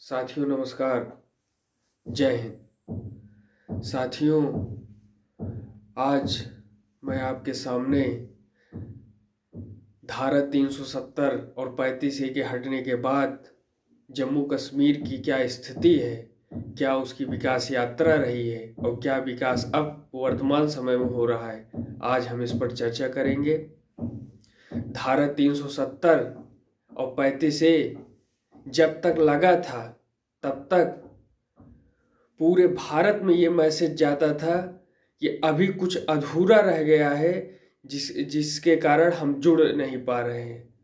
साथियों नमस्कार, जय हिंद। साथियों, आज मैं आपके सामने धारा 370 और 35A के हटने के बाद जम्मू कश्मीर की क्या स्थिति है, क्या उसकी विकास यात्रा रही है और क्या विकास अब वर्तमान समय में हो रहा है, आज हम इस पर चर्चा करेंगे। धारा 370 और 35A जब तक लगा था तब तक पूरे भारत में ये मैसेज जाता था कि अभी कुछ अधूरा रह गया है, जिसके कारण हम जुड़ नहीं पा रहे हैं।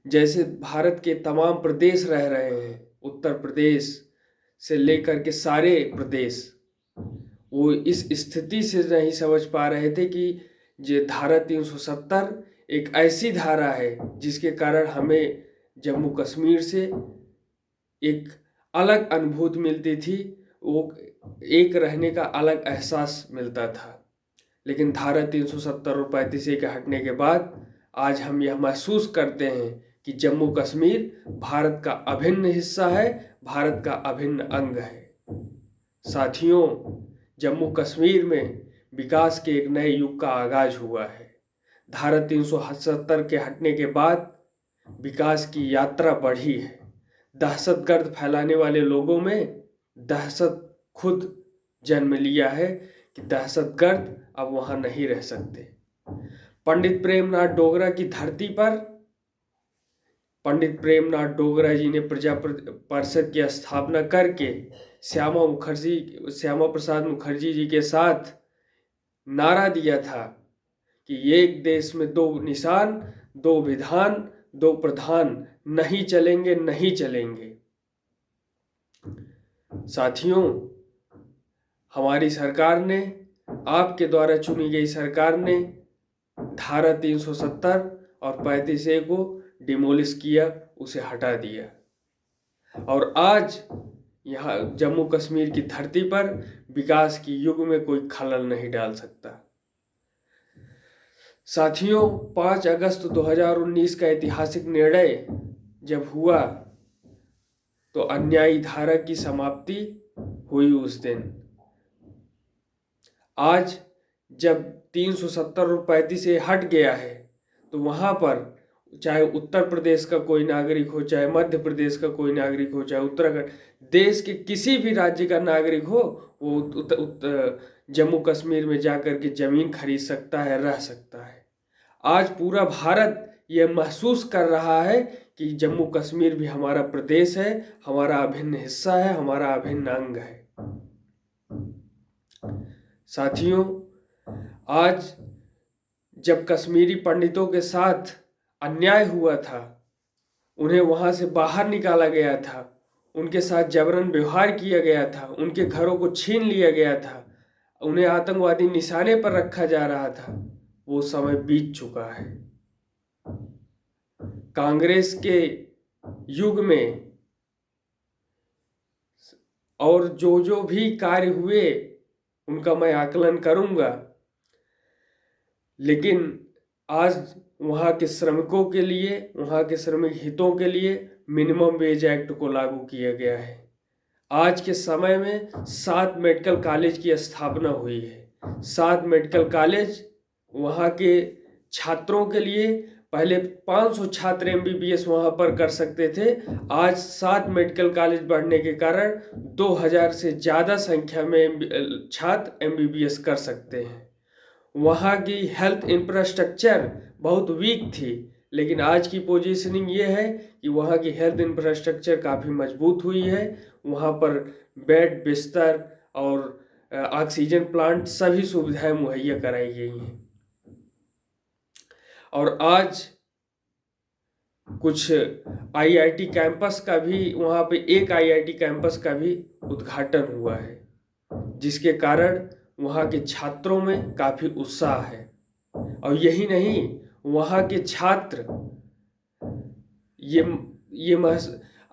जैसे भारत के तमाम प्रदेश रह रहे हैं, उत्तर प्रदेश से लेकर के सारे प्रदेश, वो इस स्थिति से नहीं समझ पा रहे थे कि ये धारा 370 एक ऐसी धारा है जिसके कारण हमें जम्मू कश्मीर से एक अलग अनुभूति मिलती थी, वो एक रहने का अलग एहसास मिलता था। लेकिन धारा 370 और 35A के हटने के बाद आज हम यह महसूस करते हैं कि जम्मू कश्मीर भारत का अभिन्न हिस्सा है, भारत का अभिन्न अंग है। साथियों, जम्मू कश्मीर में विकास के एक नए युग का आगाज हुआ है। धारा 370 के हटने के बाद विकास की यात्रा बढ़ी है। दहशतगर्द फैलाने वाले लोगों में दहशत खुद जन्म लिया है कि दहशतगर्द अब वहां नहीं रह सकते। पंडित प्रेमनाथ डोगरा की धरती पर पंडित प्रेमनाथ डोगरा जी ने प्रजा परिषद की स्थापना करके श्यामा प्रसाद मुखर्जी जी के साथ नारा दिया था कि एक देश में दो निशान, दो विधान, दो प्रधान, नहीं चलेंगे, नहीं चलेंगे। साथियों, हमारी सरकार ने, आपके द्वारा चुनी गई सरकार ने धारा 370 और 35A को डिमोलिश किया, उसे हटा दिया और आज यहाँ जम्मू कश्मीर की धरती पर विकास की युग में कोई खलल नहीं डाल सकता। साथियों, 5 अगस्त 2019 का ऐतिहासिक निर्णय जब हुआ तो अन्यायी धारा की समाप्ति हुई उस दिन। आज जब 370 और 35A हट गया है तो वहाँ पर चाहे उत्तर प्रदेश का कोई नागरिक हो, चाहे मध्य प्रदेश का कोई नागरिक हो, चाहे उत्तराखंड, देश के किसी भी राज्य का नागरिक हो, वो जम्मू कश्मीर में जाकर के जमीन खरीद सकता है, रह सकता है। आज पूरा भारत ये महसूस कर रहा है कि जम्मू कश्मीर भी हमारा प्रदेश है, हमारा अभिन्न हिस्सा है, हमारा अभिन्न अंग है। साथियों, आज जब कश्मीरी पंडितों के साथ अन्याय हुआ था, उन्हें वहां से बाहर निकाला गया था, उनके साथ जबरन व्यवहार किया गया था, उनके घरों को छीन लिया गया था, उन्हें आतंकवादी निशाने पर रखा जा रहा था, वो समय बीत चुका है। कांग्रेस के युग में और जो भी कार्य हुए उनका मैं आकलन करूंगा, लेकिन आज वहाँ के श्रमिकों के लिए, वहाँ के श्रमिक हितों के लिए मिनिमम वेज एक्ट को लागू किया गया है। आज के समय में 7 मेडिकल कॉलेज की स्थापना हुई है। 7 मेडिकल कॉलेज वहाँ के छात्रों के लिए, पहले 500 छात्र MBBS वहाँ पर कर सकते थे, आज 7 मेडिकल कॉलेज बढ़ने के कारण 2000 से ज़्यादा संख्या में छात्र MBBS कर सकते हैं। वहाँ की हेल्थ इंफ्रास्ट्रक्चर बहुत वीक थी, लेकिन आज की पोजीशनिंग ये है कि वहाँ की हेल्थ इंफ्रास्ट्रक्चर काफ़ी मजबूत हुई है। वहाँ पर बेड, बिस्तर और ऑक्सीजन प्लांट सभी सुविधाएं मुहैया कराई गई हैं। और आज कुछ IIT कैंपस का भी, वहाँ पे एक IIT कैंपस का भी उद्घाटन हुआ है, जिसके कारण वहाँ के छात्रों में काफ़ी उत्साह है। और यही नहीं, वहाँ के छात्र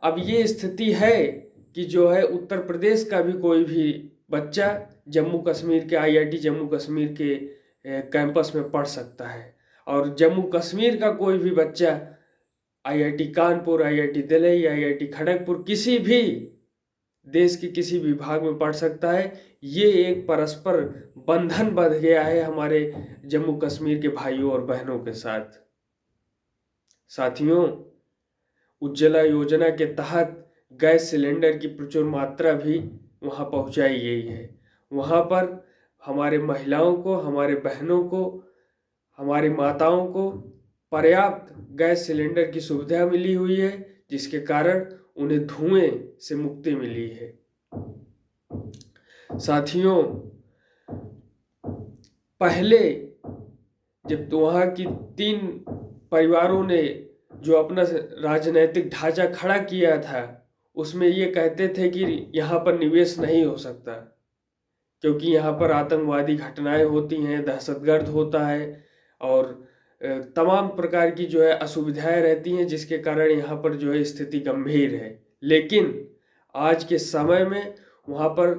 अब ये स्थिति है कि जो है उत्तर प्रदेश का भी कोई भी बच्चा जम्मू कश्मीर के IIT जम्मू कश्मीर के कैंपस में पढ़ सकता है, और जम्मू कश्मीर का कोई भी बच्चा IIT Kanpur, IIT Delhi, IIT Kharagpur, किसी भी देश के किसी भी भाग में पड़ सकता है। ये एक परस्पर बंधन बंध गया है हमारे जम्मू कश्मीर के भाइयों और बहनों के साथ। साथियों, उज्ज्वला योजना के तहत गैस सिलेंडर की प्रचुर मात्रा भी वहां पहुंचाई गई है। वहां पर हमारे महिलाओं को, हमारे बहनों को, हमारी माताओं को पर्याप्त गैस सिलेंडर की सुविधा मिली हुई है, जिसके कारण उन्हें धुएं से मुक्ति मिली है। साथियों, पहले जब वहां की 3 परिवारों ने जो अपना राजनीतिक ढांचा खड़ा किया था, उसमें ये कहते थे कि यहाँ पर निवेश नहीं हो सकता, क्योंकि यहाँ पर आतंकवादी घटनाएं होती हैं, दहशतगर्द होता है और तमाम प्रकार की जो है असुविधाएं रहती हैं, जिसके कारण यहाँ पर जो है स्थिति गंभीर है। लेकिन आज के समय में वहाँ पर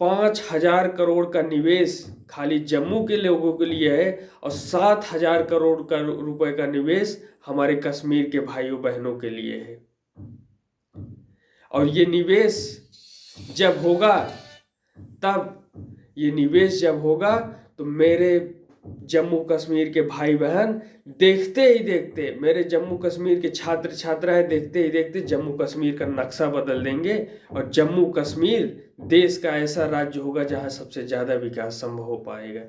5,000 करोड़ का निवेश खाली जम्मू के लोगों के लिए है और 7,000 करोड़ का रुपए का निवेश हमारे कश्मीर के भाइयों बहनों के लिए है। और ये निवेश जब होगा, तो मेरे जम्मू कश्मीर के भाई बहन देखते ही देखते, मेरे जम्मू कश्मीर के छात्र छात्राएं देखते ही देखते जम्मू कश्मीर का नक्शा बदल देंगे और जम्मू कश्मीर देश का ऐसा राज्य होगा जहां सबसे ज्यादा विकास संभव हो पाएगा।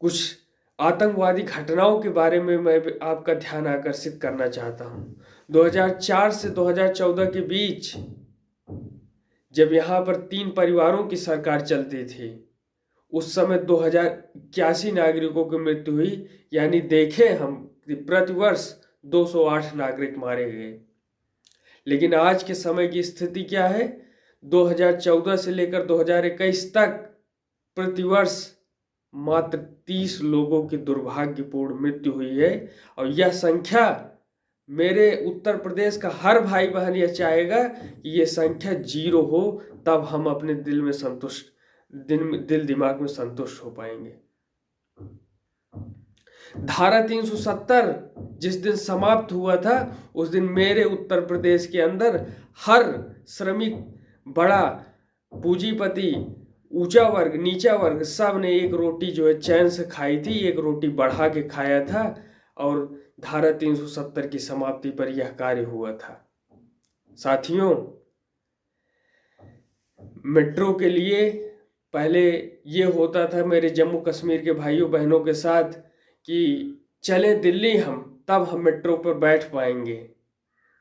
कुछ आतंकवादी घटनाओं के बारे में मैं आपका ध्यान आकर्षित करना चाहता हूं। 2004 से 2014 के बीच जब यहाँ पर 3 परिवारों की सरकार चलती थी, उस समय 2081 नागरिकों की मृत्यु हुई। यानी देखें हम, प्रतिवर्ष 208 नागरिक मारे गए। लेकिन आज के समय की स्थिति क्या है? 2014 से लेकर 2021 तक प्रतिवर्ष मात्र 30 लोगों की दुर्भाग्यपूर्ण मृत्यु हुई है। और यह संख्या, मेरे उत्तर प्रदेश का हर भाई बहन यह चाहेगा कि यह संख्या 0 हो, तब हम अपने दिल दिमाग में संतुष्ट हो पाएंगे। धारा 370 जिस दिन समाप्त हुआ था, उस दिन मेरे उत्तर प्रदेश के अंदर हर श्रमिक, बड़ा पूंजीपति, ऊंचा वर्ग, नीचा वर्ग, सब ने एक रोटी जो है चैन से खाई थी, एक रोटी बढ़ा के खाया था। और धारा 370 की समाप्ति पर यह कार्य हुआ था। साथियों, मेट्रो के लिए पहले ये होता था मेरे जम्मू कश्मीर के भाइयों बहनों के साथ कि चलें दिल्ली हम, तब हम मेट्रो पर बैठ पाएंगे,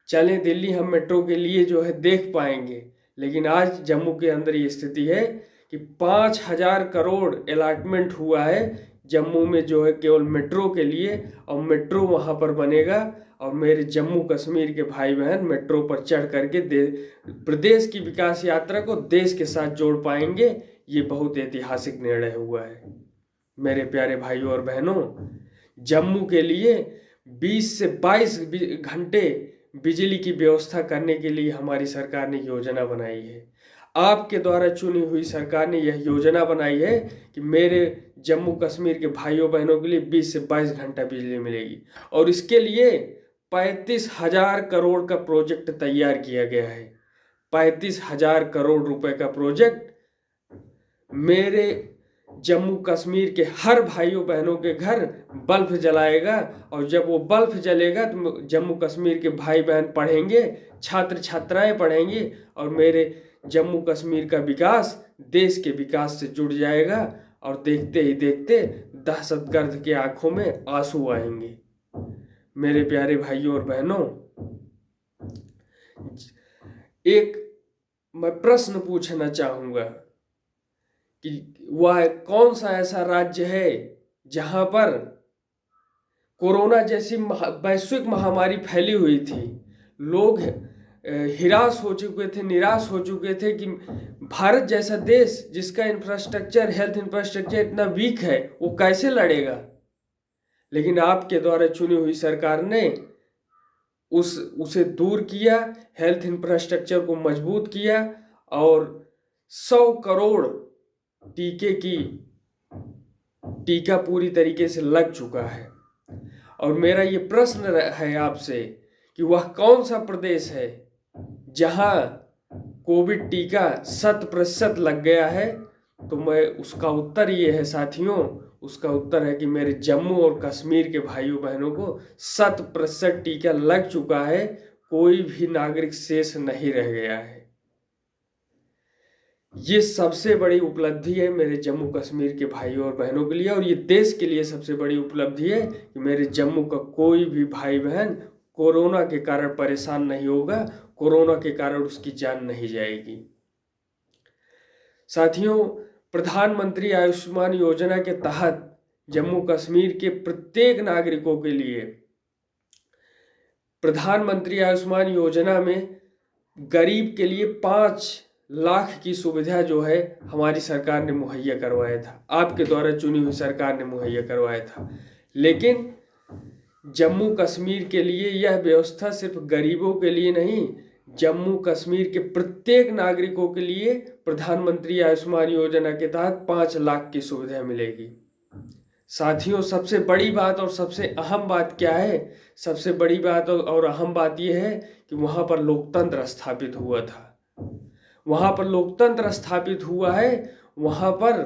चलें दिल्ली हम मेट्रो के लिए जो है देख पाएंगे। लेकिन आज जम्मू के अंदर ये स्थिति है कि 5,000 करोड़ अलॉटमेंट हुआ है जम्मू में जो है केवल मेट्रो के लिए, और मेट्रो वहाँ पर बनेगा और मेरे जम्मू कश्मीर के भाई बहन मेट्रो पर चढ़ करके प्रदेश की विकास यात्रा को देश के साथ जोड़ पाएंगे। ये बहुत ऐतिहासिक निर्णय हुआ है। मेरे प्यारे भाइयों और बहनों, जम्मू के लिए 20 से 22 घंटे बिजली की व्यवस्था करने के लिए हमारी सरकार ने योजना बनाई है। आपके द्वारा चुनी हुई सरकार ने यह योजना बनाई है कि मेरे जम्मू कश्मीर के भाइयों बहनों के लिए 20 से 22 घंटा बिजली मिलेगी। और इसके लिए 35,000 करोड़ का प्रोजेक्ट तैयार किया गया है। 35,000 करोड़ रुपए का प्रोजेक्ट मेरे जम्मू कश्मीर के हर भाइयों बहनों के घर बल्ब जलाएगा। और जब वो बल्ब जलेगा तो जम्मू कश्मीर के भाई बहन पढ़ेंगे, छात्र छात्राएं पढ़ेंगी और मेरे जम्मू कश्मीर का विकास देश के विकास से जुड़ जाएगा। और देखते ही देखते दहशतगर्द के आंखों में आंसू आएंगे। मेरे प्यारे भाइयों और बहनों, एक मैं प्रश्न पूछना चाहूंगा कि वह कौन सा ऐसा राज्य है जहां पर कोरोना जैसी वैश्विक महामारी फैली हुई थी, लोग हिरास हो चुके थे, निराश हो चुके थे कि भारत जैसा देश जिसका इंफ्रास्ट्रक्चर, हेल्थ इंफ्रास्ट्रक्चर इतना वीक है, वो कैसे लड़ेगा। लेकिन आपके द्वारा चुनी हुई सरकार ने उसे दूर किया, हेल्थ इंफ्रास्ट्रक्चर को मजबूत किया और 100 करोड़ टीका पूरी तरीके से लग चुका है। और मेरा ये प्रश्न है आपसे कि वह कौन सा प्रदेश है जहां कोविड टीका 100% लग गया है, तो मैं उसका उत्तर ये है साथियों, उसका उत्तर है कि मेरे जम्मू और कश्मीर के भाइयों बहनों को 100% टीका लग चुका है, कोई भी नागरिक शेष नहीं रह गया है। ये सबसे बड़ी उपलब्धि है मेरे जम्मू कश्मीर के भाइयों और बहनों के लिए, और ये देश के लिए सबसे बड़ी उपलब्धि है कि मेरे जम्मू का कोई भी भाई बहन कोरोना के कारण परेशान नहीं होगा, कोरोना के कारण उसकी जान नहीं जाएगी। साथियों, प्रधानमंत्री आयुष्मान योजना के तहत जम्मू कश्मीर के प्रत्येक नागरिकों के लिए प्रधानमंत्री आयुष्मान योजना में गरीब के लिए 5 लाख की सुविधा जो है हमारी सरकार ने मुहैया करवाया था, आपके द्वारा चुनी हुई सरकार ने मुहैया करवाया था। लेकिन जम्मू कश्मीर के लिए यह व्यवस्था सिर्फ गरीबों के लिए नहीं, जम्मू कश्मीर के प्रत्येक नागरिकों के लिए प्रधानमंत्री आयुष्मान योजना के तहत 5 लाख की सुविधा मिलेगी। साथियों, सबसे बड़ी बात और सबसे अहम बात क्या है? सबसे बड़ी बात और अहम बात यह है कि वहाँ पर लोकतंत्र स्थापित हुआ था, वहाँ पर लोकतंत्र स्थापित हुआ है। वहाँ पर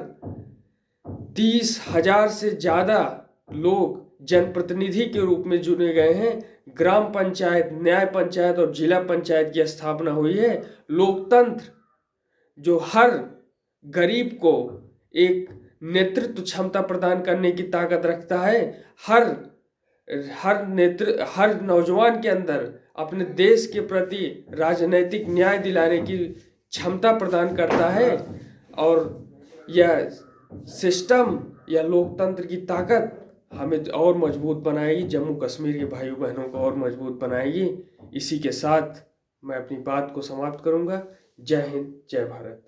30,000 से ज़्यादा लोग जनप्रतिनिधि के रूप में चुने गए हैं। ग्राम पंचायत, न्याय पंचायत और जिला पंचायत की स्थापना हुई है। लोकतंत्र जो हर गरीब को एक नेतृत्व क्षमता प्रदान करने की ताकत रखता है, हर नौजवान के अंदर अपने देश के प्रति राजनैतिक न्याय दिलाने की क्षमता प्रदान करता है, और यह सिस्टम या लोकतंत्र की ताकत हमें और मजबूत बनाएगी, जम्मू कश्मीर के भाइयों बहनों को और मजबूत बनाएगी। इसी के साथ मैं अपनी बात को समाप्त करूंगा। जय हिंद, जय भारत।